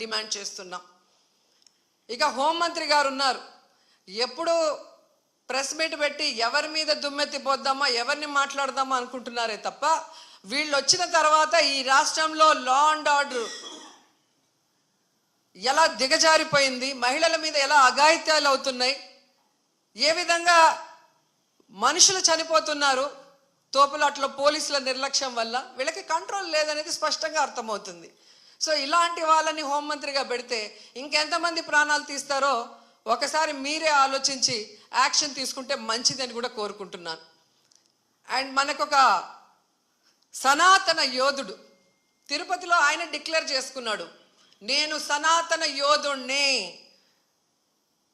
Demand చేస్తున్నాం. ఇక హోంమంత్రి గారు ఉన్నారు. ఎప్పుడు ప్రెస్ మీట్ పెట్టి ఎవరి మీద దుమ్మెత్తి పోద్దామా, ఎవరిని మాట్లాడదామా అనుకుంటున్నారే తప్ప వీళ్ళు వచ్చిన తర్వాత ఈ రాష్ట్రంలో లా అండ్ ఆర్డర్ ఎలా దిగజారిపోయింది, మహిళల మీద ఎలా అఘాయిత్యాలు అవుతున్నాయి, ఏ విధంగా మనుషులు చనిపోతున్నారు తోపులాట్లో పోలీసుల నిర్లక్ష్యం వల్ల, వీళ్ళకి కంట్రోల్ లేదనేది స్పష్టంగా అర్థమవుతుంది. సో ఇలాంటి వాళ్ళని హోంమంత్రిగా పెడితే ఇంకెంతమంది ప్రాణాలు తీస్తారో ఒకసారి మీరే ఆలోచించి యాక్షన్ తీసుకుంటే మంచిదని కూడా కోరుకుంటున్నాను. అండ్ మనకొక సనాతన యోధుడు తిరుపతిలో ఆయన డిక్లేర్ చేసుకున్నాడు, నేను సనాతన యోధుణ్ణి,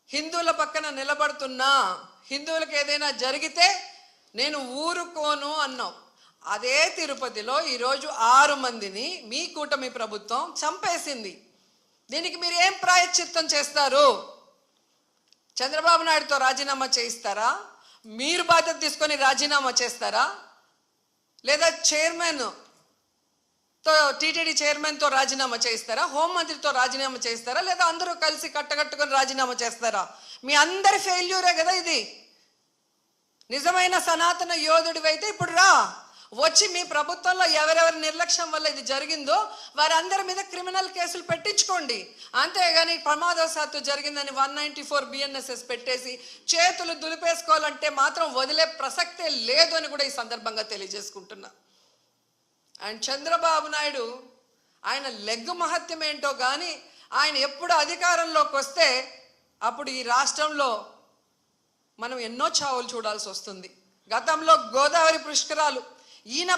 హిందువుల పక్కన నిలబడుతున్నా, హిందువులకు ఏదైనా జరిగితే నేను ఊరుకోను అన్నావు. అదే తిరుపతిలో ఈరోజు 6 మందిని మీ కూటమి ప్రభుత్వం చంపేసింది. దీనికి మీరు ఏం ప్రాయశ్చిత్తం చేస్తారు? చంద్రబాబు నాయుడుతో రాజీనామా చేయిస్తారా? మీరు బాధ్యత తీసుకొని రాజీనామా చేస్తారా? లేదా టీటీడీ చైర్మన్తో రాజీనామా చేయిస్తారా? హోంమంత్రితో రాజీనామా చేయిస్తారా? లేదా అందరూ కలిసి కట్టకట్టుకొని రాజీనామా చేస్తారా? మీ అందరి ఫెయిల్యూరే కదా ఇది. నిజమైన సనాతన యోధుడివైతే ఇప్పుడు రా, వచ్చి మీ ప్రభుత్వంలో ఎవరెవరి నిర్లక్ష్యం వల్ల ఇది జరిగిందో వారందరి మీద క్రిమినల్ కేసులు పెట్టించుకోండి. అంతేగాని ప్రమాదవశాత్తు జరిగిందని 194 BNSS పెట్టేసి చేతులు దులిపేసుకోవాలంటే మాత్రం వదిలే ప్రసక్తే లేదు అని కూడా ఈ సందర్భంగా తెలియజేసుకుంటున్నా. అండ్ చంద్రబాబు నాయుడు ఆయన లెగ్గు మహత్యం ఏంటో కానీ ఆయన ఎప్పుడు అధికారంలోకి వస్తే అప్పుడు ఈ రాష్ట్రంలో మనం ఎన్నో చావులు చూడాల్సి వస్తుంది. గతంలో గోదావరి పుష్కరాలు ఈయన